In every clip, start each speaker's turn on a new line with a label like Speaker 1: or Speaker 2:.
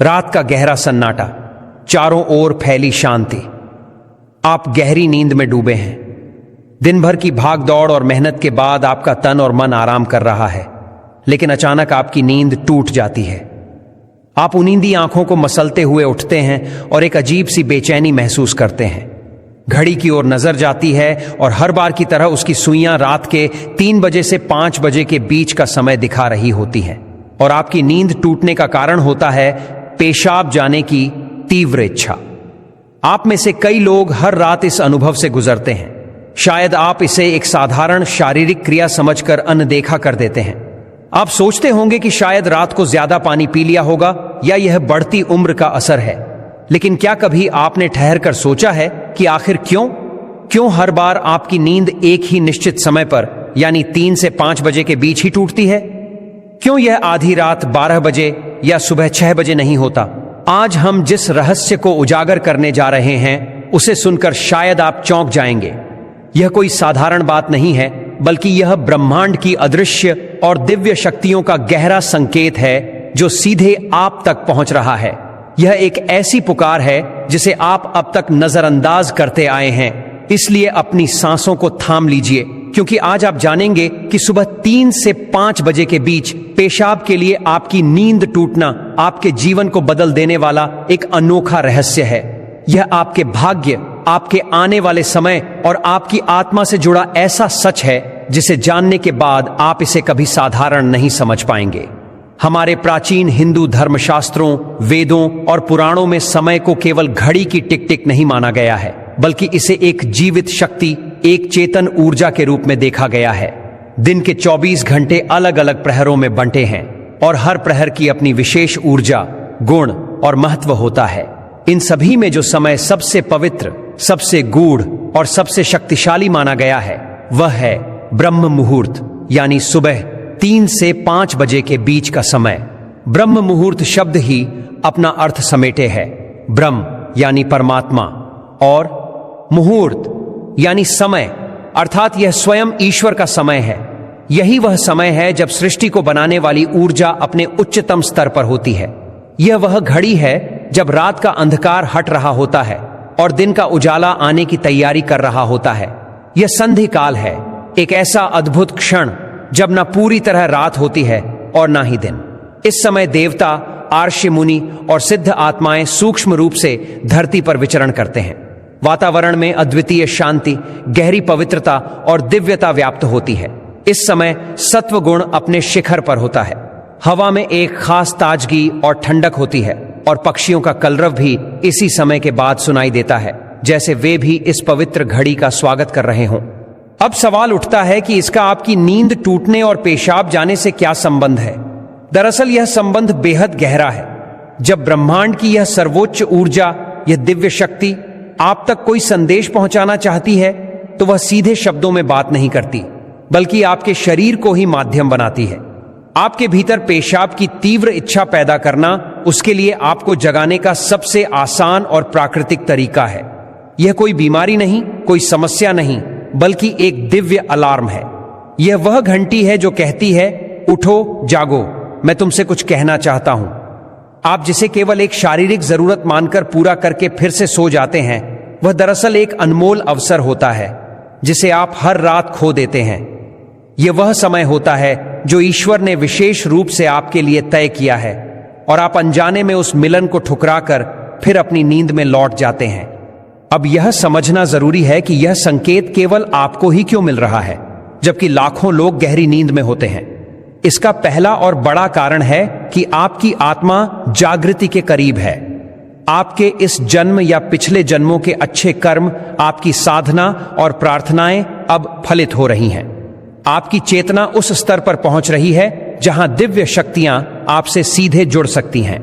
Speaker 1: रात का गहरा सन्नाटा, चारों ओर फैली शांति। आप गहरी नींद में डूबे हैं। दिन भर की भाग दौड़ और मेहनत के बाद आपका तन और मन आराम कर रहा है, लेकिन अचानक आपकी नींद टूट जाती है। आप उनींदी आंखों को मसलते हुए उठते हैं और एक अजीब सी बेचैनी महसूस करते हैं। घड़ी की ओर नजर जाती है और हर बार की तरह उसकी सुइयां रात के 3 बजे से 5 बजे के बीच का समय दिखा रही होती हैं। और आपकी नींद टूटने का कारण होता है पेशाब जाने की तीव्र इच्छा। आप में से कई लोग हर रात इस अनुभव से गुजरते हैं। शायद आप इसे एक साधारण शारीरिक क्रिया समझकर अनदेखा कर देते हैं। आप सोचते होंगे कि शायद रात को ज्यादा पानी पी लिया होगा या यह बढ़ती उम्र का असर है। लेकिन क्या कभी आपने ठहर कर सोचा है कि आखिर क्यों हर बार आपकी नींद एक ही निश्चित समय पर यानी 3 से 5 बजे के बीच ही टूटती है? क्यों यह आधी रात 12 बजे या सुबह 6 बजे नहीं होता? आज हम जिस रहस्य को उजागर करने जा रहे हैं उसे सुनकर शायद आप चौंक जाएंगे। यह कोई साधारण बात नहीं है, बल्कि यह ब्रह्मांड की अदृश्य और दिव्य शक्तियों का गहरा संकेत है जो सीधे आप तक पहुंच रहा है। यह एक ऐसी पुकार है जिसे आप अब तक नजरअंदाज करते आए हैं। इसलिए अपनी सांसों को थाम लीजिए, क्योंकि आज आप जानेंगे कि सुबह 3 से 5 बजे के बीच पेशाब के लिए आपकी नींद टूटना आपके जीवन को बदल देने वाला एक अनोखा रहस्य है। यह आपके भाग्य, आपके आने वाले समय और आपकी आत्मा से जुड़ा ऐसा सच है जिसे जानने के बाद आप इसे कभी साधारण नहीं समझ पाएंगे। हमारे प्राचीन हिंदू धर्मशास्त्रों, वेदों और पुराणों में समय को केवल घड़ी की टिक टिक नहीं माना गया है, बल्कि इसे एक जीवित शक्ति, एक चेतन ऊर्जा के रूप में देखा गया है। दिन के 24 घंटे अलग अलग प्रहरों में बंटे हैं और हर प्रहर की अपनी विशेष ऊर्जा, गुण और महत्व होता है। इन सभी में जो समय सबसे पवित्र, सबसे गूढ़ और सबसे शक्तिशाली माना गया है वह है ब्रह्म मुहूर्त, यानी सुबह 3 से 5 बजे के बीच का समय। ब्रह्म मुहूर्त शब्द ही अपना अर्थ समेटे है। ब्रह्म यानी परमात्मा और मुहूर्त यानी समय, अर्थात यह स्वयं ईश्वर का समय है। यही वह समय है जब सृष्टि को बनाने वाली ऊर्जा अपने उच्चतम स्तर पर होती है। यह वह घड़ी है जब रात का अंधकार हट रहा होता है और दिन का उजाला आने की तैयारी कर रहा होता है। यह संधि काल है, एक ऐसा अद्भुत क्षण जब न पूरी तरह रात होती है और ना ही दिन। इस समय देवता, आर्षि मुनि और सिद्ध आत्माएं सूक्ष्म रूप से धरती पर विचरण करते हैं। वातावरण में अद्वितीय शांति, गहरी पवित्रता और दिव्यता व्याप्त होती है। इस समय सत्व गुण अपने शिखर पर होता है। हवा में एक खास ताजगी और ठंडक होती है और पक्षियों का कलरव भी इसी समय के बाद सुनाई देता है, जैसे वे भी इस पवित्र घड़ी का स्वागत कर रहे हों। अब सवाल उठता है कि इसका आपकी नींद टूटने और पेशाब जाने से क्या संबंध है? दरअसल यह संबंध बेहद गहरा है। जब ब्रह्मांड की यह सर्वोच्च ऊर्जा, यह दिव्य शक्ति आप तक कोई संदेश पहुंचाना चाहती है, तो वह सीधे शब्दों में बात नहीं करती, बल्कि आपके शरीर को ही माध्यम बनाती है। आपके भीतर पेशाब की तीव्र इच्छा पैदा करना उसके लिए आपको जगाने का सबसे आसान और प्राकृतिक तरीका है। यह कोई बीमारी नहीं, कोई समस्या नहीं, बल्कि एक दिव्य अलार्म है। यह वह घंटी है जो कहती है, उठो, जागो, मैं तुमसे कुछ कहना चाहता हूं। आप जिसे केवल एक शारीरिक जरूरत मानकर पूरा करके फिर से सो जाते हैं, वह दरअसल एक अनमोल अवसर होता है जिसे आप हर रात खो देते हैं। यह वह समय होता है जो ईश्वर ने विशेष रूप से आपके लिए तय किया है और आप अनजाने में उस मिलन को ठुकराकर फिर अपनी नींद में लौट जाते हैं। अब यह समझना जरूरी है कि यह संकेत केवल आपको ही क्यों मिल रहा है, जबकि लाखों लोग गहरी नींद में होते हैं। इसका पहला और बड़ा कारण है कि आपकी आत्मा जागृति के करीब है। आपके इस जन्म या पिछले जन्मों के अच्छे कर्म, आपकी साधना और प्रार्थनाएं अब फलित हो रही हैं। आपकी चेतना उस स्तर पर पहुंच रही है जहां दिव्य शक्तियां आपसे सीधे जुड़ सकती हैं।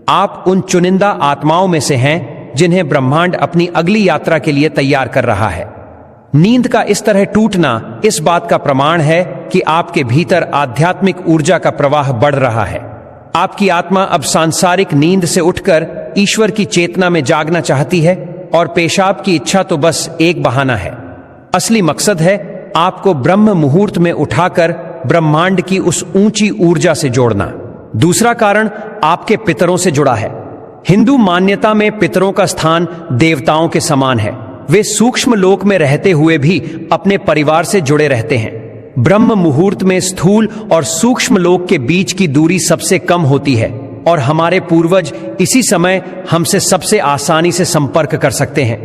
Speaker 1: आप उन चुनिंदा आत्माओं में से हैं जिन्हें ब्रह्मांड अपनी अगली यात्रा के लिए तैयार कर रहा है। नींद का इस तरह टूटना इस बात का प्रमाण है कि आपके भीतर आध्यात्मिक ऊर्जा का प्रवाह बढ़ रहा है। आपकी आत्मा अब सांसारिक नींद से उठकर ईश्वर की चेतना में जागना चाहती है और पेशाब की इच्छा तो बस एक बहाना है। असली मकसद है आपको ब्रह्म मुहूर्त में उठाकर ब्रह्मांड की उस ऊंची ऊर्जा से जोड़ना। दूसरा कारण आपके पितरों से जुड़ा है। हिंदू मान्यता में पितरों का स्थान देवताओं के समान है। वे सूक्ष्म लोक में रहते हुए भी अपने परिवार से जुड़े रहते हैं। ब्रह्म मुहूर्त में स्थूल और सूक्ष्म लोक के बीच की दूरी सबसे कम होती है और हमारे पूर्वज इसी समय हमसे सबसे आसानी से संपर्क कर सकते हैं।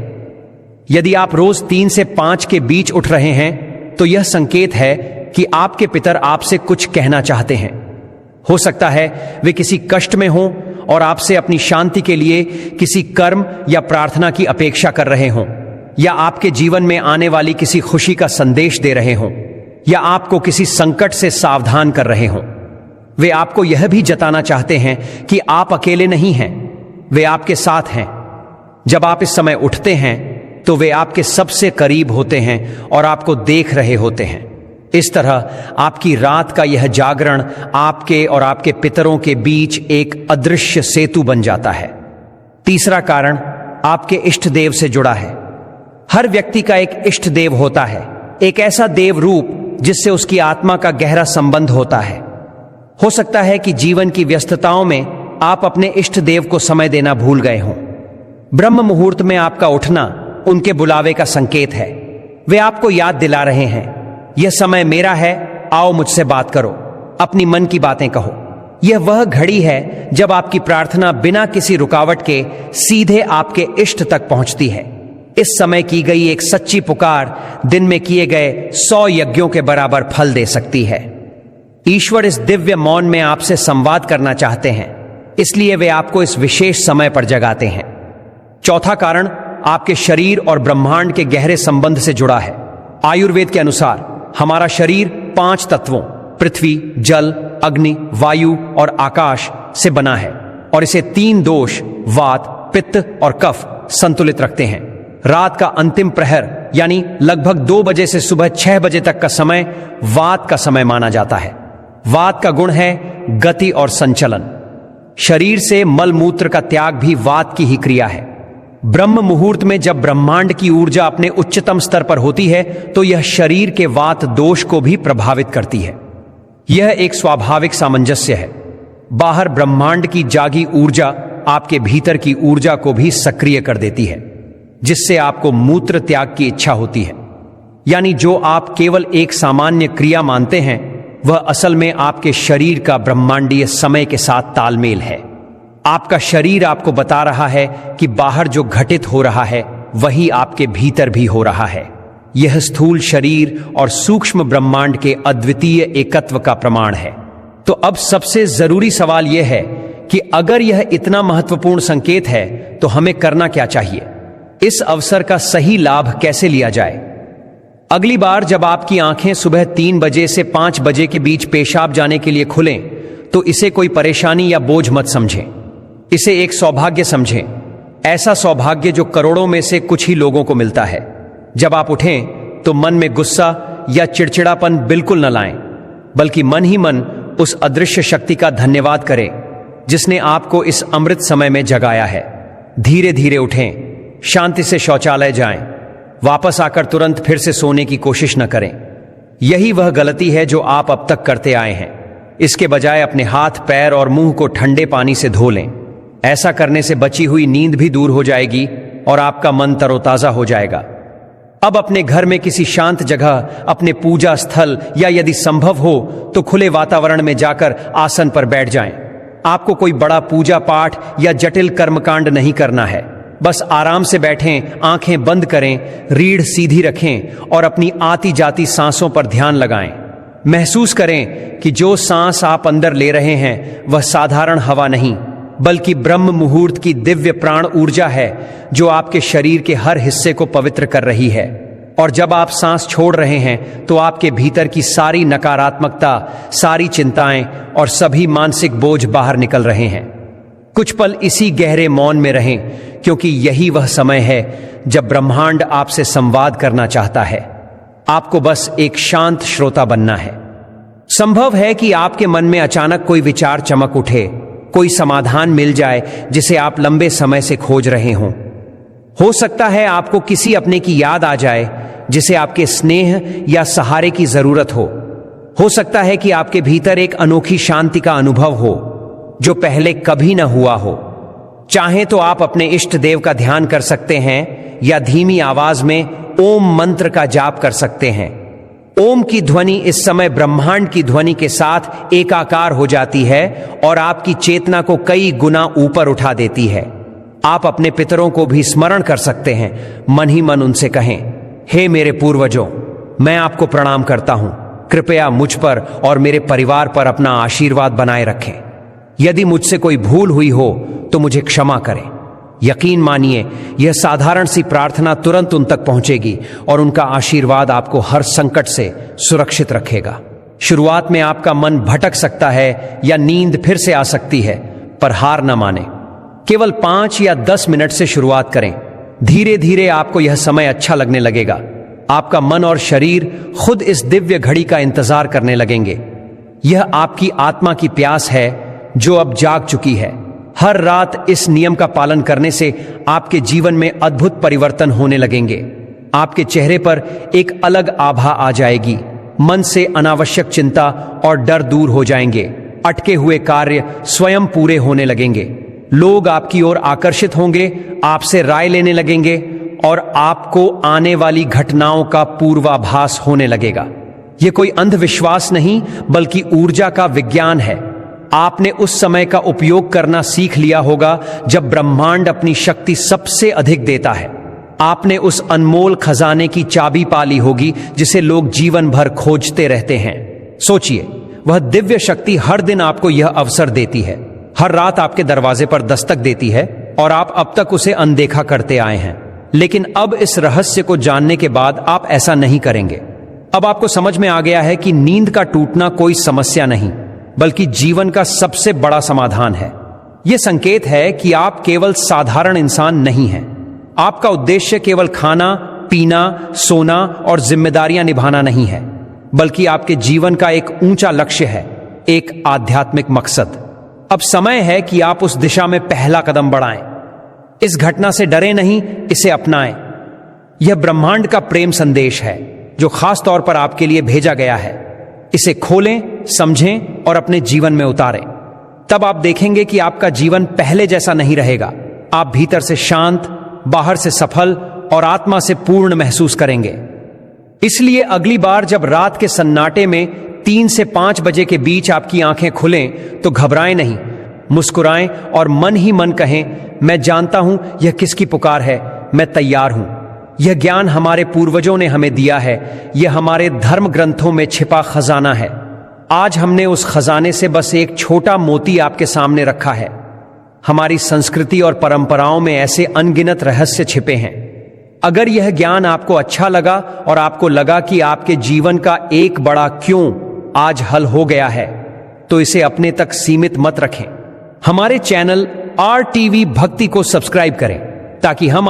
Speaker 1: यदि आप रोज 3 से 5 के बीच उठ रहे हैं तो यह संकेत है कि आपके पितर आपसे कुछ कहना चाहते हैं। हो सकता है वे किसी कष्ट में हों और आपसे अपनी शांति के लिए किसी कर्म या प्रार्थना की अपेक्षा कर रहे हों, या आपके जीवन में आने वाली किसी खुशी का संदेश दे रहे हों, या आपको किसी संकट से सावधान कर रहे हों। वे आपको यह भी जताना चाहते हैं कि आप अकेले नहीं हैं, वे आपके साथ हैं। जब आप इस समय उठते हैं तो वे आपके सबसे करीब होते हैं और आपको देख रहे होते हैं। इस तरह आपकी रात का यह जागरण आपके और आपके पितरों के बीच एक अदृश्य सेतु बन जाता है। तीसरा कारण आपके इष्ट देव से जुड़ा है। हर व्यक्ति का एक इष्ट देव होता है, एक ऐसा देव रूप जिससे उसकी आत्मा का गहरा संबंध होता है। हो सकता है कि जीवन की व्यस्तताओं में आप अपने इष्ट देव को समय देना भूल गए हों। ब्रह्म मुहूर्त में आपका उठना उनके बुलावे का संकेत है। वे आपको याद दिला रहे हैं, यह समय मेरा है, आओ मुझसे बात करो, अपनी मन की बातें कहो। यह वह घड़ी है जब आपकी प्रार्थना बिना किसी रुकावट के सीधे आपके इष्ट तक पहुंचती है। इस समय की गई एक सच्ची पुकार दिन में किए गए 100 यज्ञों के बराबर फल दे सकती है। ईश्वर इस दिव्य मौन में आपसे संवाद करना चाहते हैं, इसलिए वे आपको इस विशेष समय पर जगाते हैं। चौथा कारण आपके शरीर और ब्रह्मांड के गहरे संबंध से जुड़ा है। आयुर्वेद के अनुसार हमारा शरीर 5 तत्वों पृथ्वी, जल, अग्नि, वायु और आकाश से बना है और इसे 3 दोष वात, पित्त और कफ संतुलित रखते हैं। रात का अंतिम प्रहर यानी लगभग 2 बजे से सुबह 6 बजे तक का समय वात का समय माना जाता है। वात का गुण है गति और संचलन। शरीर से मल मूत्र का त्याग भी वात की ही क्रिया है। ब्रह्म मुहूर्त में जब ब्रह्मांड की ऊर्जा अपने उच्चतम स्तर पर होती है तो यह शरीर के वात दोष को भी प्रभावित करती है। यह एक स्वाभाविक सामंजस्य है। बाहर ब्रह्मांड की जागी ऊर्जा आपके भीतर की ऊर्जा को भी सक्रिय कर देती है, जिससे आपको मूत्र त्याग की इच्छा होती है। यानी जो आप केवल एक सामान्य क्रिया मानते हैं वह असल में आपके शरीर का ब्रह्मांडीय समय के साथ तालमेल है। आपका शरीर आपको बता रहा है कि बाहर जो घटित हो रहा है वही आपके भीतर भी हो रहा है। यह स्थूल शरीर और सूक्ष्म ब्रह्मांड के अद्वितीय एकत्व का प्रमाण है। तो अब सबसे जरूरी सवाल यह है कि अगर यह इतना महत्वपूर्ण संकेत है तो हमें करना क्या चाहिए? इस अवसर का सही लाभ कैसे लिया जाए? अगली बार जब आपकी आंखें सुबह 3 बजे से 5 बजे के बीच पेशाब जाने के लिए खुलें तो इसे कोई परेशानी या बोझ मत समझें। इसे एक सौभाग्य समझें, ऐसा सौभाग्य जो करोड़ों में से कुछ ही लोगों को मिलता है। जब आप उठें तो मन में गुस्सा या चिड़चिड़ापन बिल्कुल न लाएं, बल्कि मन ही मन उस अदृश्य शक्ति का धन्यवाद करें जिसने आपको इस अमृत समय में जगाया है। धीरे धीरे उठें, शांति से शौचालय जाएं, वापस आकर तुरंत फिर से सोने की कोशिश न करें। यही वह गलती है जो आप अब तक करते आए हैं। इसके बजाय अपने हाथ, पैर और मुंह को ठंडे पानी से धो लें। ऐसा करने से बची हुई नींद भी दूर हो जाएगी और आपका मन तरोताजा हो जाएगा। अब अपने घर में किसी शांत जगह, अपने पूजा स्थल या यदि संभव हो तो खुले वातावरण में जाकर आसन पर बैठ जाएं। आपको कोई बड़ा पूजा पाठ या जटिल कर्मकांड नहीं करना है। बस आराम से बैठें, आंखें बंद करें, रीढ़ सीधी रखें और अपनी आती जाती सांसों पर ध्यान लगाएं। महसूस करें कि जो सांस आप अंदर ले रहे हैं वह साधारण हवा नहीं, बल्कि ब्रह्म मुहूर्त की दिव्य प्राण ऊर्जा है जो आपके शरीर के हर हिस्से को पवित्र कर रही है। और जब आप सांस छोड़ रहे हैं तो आपके भीतर की सारी नकारात्मकता, सारी चिंताएं और सभी मानसिक बोझ बाहर निकल रहे हैं। कुछ पल इसी गहरे मौन में रहें, क्योंकि यही वह समय है जब ब्रह्मांड आपसे संवाद करना चाहता है। आपको बस एक शांत श्रोता बनना है। संभव है कि आपके मन में अचानक कोई विचार चमक उठे, कोई समाधान मिल जाए जिसे आप लंबे समय से खोज रहे हों। हो सकता है आपको किसी अपने की याद आ जाए जिसे आपके स्नेह या सहारे की जरूरत हो सकता है कि आपके भीतर एक अनोखी शांति का अनुभव हो जो पहले कभी न हुआ हो। चाहे तो आप अपने इष्ट देव का ध्यान कर सकते हैं या धीमी आवाज में ओम मंत्र का जाप कर सकते हैं। ओम की ध्वनि इस समय ब्रह्मांड की ध्वनि के साथ एकाकार हो जाती है और आपकी चेतना को कई गुना ऊपर उठा देती है। आप अपने पितरों को भी स्मरण कर सकते हैं। मन ही मन उनसे कहें, हे मेरे पूर्वजों, मैं आपको प्रणाम करता हूं। कृपया मुझ पर और मेरे परिवार पर अपना आशीर्वाद बनाए रखें। यदि मुझसे कोई भूल हुई हो तो मुझे क्षमा करें। यकीन मानिए, यह साधारण सी प्रार्थना तुरंत उन तक पहुंचेगी और उनका आशीर्वाद आपको हर संकट से सुरक्षित रखेगा। शुरुआत में आपका मन भटक सकता है या नींद फिर से आ सकती है, पर हार न माने। केवल 5 या 10 मिनट से शुरुआत करें। धीरे धीरे आपको यह समय अच्छा लगने लगेगा। आपका मन और शरीर खुद इस दिव्य घड़ी का इंतजार करने लगेंगे। यह आपकी आत्मा की प्यास है जो अब जाग चुकी है। हर रात इस नियम का पालन करने से आपके जीवन में अद्भुत परिवर्तन होने लगेंगे। आपके चेहरे पर एक अलग आभा आ जाएगी। मन से अनावश्यक चिंता और डर दूर हो जाएंगे। अटके हुए कार्य स्वयं पूरे होने लगेंगे। लोग आपकी ओर आकर्षित होंगे, आपसे राय लेने लगेंगे और आपको आने वाली घटनाओं का पूर्वाभास होने लगेगा। यह कोई अंधविश्वास नहीं, बल्कि ऊर्जा का विज्ञान है। आपने उस समय का उपयोग करना सीख लिया होगा जब ब्रह्मांड अपनी शक्ति सबसे अधिक देता है। आपने उस अनमोल खजाने की चाबी पाली होगी जिसे लोग जीवन भर खोजते रहते हैं। सोचिए, वह दिव्य शक्ति हर दिन आपको यह अवसर देती है, हर रात आपके दरवाजे पर दस्तक देती है और आप अब तक उसे अनदेखा करते आए हैं। लेकिन अब इस रहस्य को जानने के बाद आप ऐसा नहीं करेंगे। अब आपको समझ में आ गया है कि नींद का टूटना कोई समस्या नहीं, बल्कि जीवन का सबसे बड़ा समाधान है। यह संकेत है कि आप केवल साधारण इंसान नहीं हैं। आपका उद्देश्य केवल खाना, पीना, सोना और जिम्मेदारियां निभाना नहीं है, बल्कि आपके जीवन का एक ऊंचा लक्ष्य है, एक आध्यात्मिक मकसद। अब समय है कि आप उस दिशा में पहला कदम बढ़ाएं। इस घटना से डरे नहीं, इसे अपनाएं। यह ब्रह्मांड का प्रेम संदेश है जो खास तौर पर आपके लिए भेजा गया है। इसे खोलें, समझें और अपने जीवन में उतारें। तब आप देखेंगे कि आपका जीवन पहले जैसा नहीं रहेगा। आप भीतर से शांत, बाहर से सफल और आत्मा से पूर्ण महसूस करेंगे। इसलिए अगली बार जब रात के सन्नाटे में 3 से 5 बजे के बीच आपकी आंखें खुलें तो घबराएं नहीं, मुस्कुराएं और मन ही मन कहें, मैं जानता हूं यह किसकी पुकार है, मैं तैयार हूं। यह ज्ञान हमारे पूर्वजों ने हमें दिया है। यह हमारे धर्म ग्रंथों में छिपा खजाना है। आज हमने उस खजाने से बस एक छोटा मोती आपके सामने रखा है। हमारी संस्कृति और परंपराओं में ऐसे अनगिनत रहस्य छिपे हैं। अगर यह ज्ञान आपको अच्छा लगा और आपको लगा कि आपके जीवन का एक बड़ा क्यों आज हल हो गया है, तो इसे अपने तक सीमित मत रखें। हमारे चैनल RTV भक्ति को सब्सक्राइब करें ताकि हम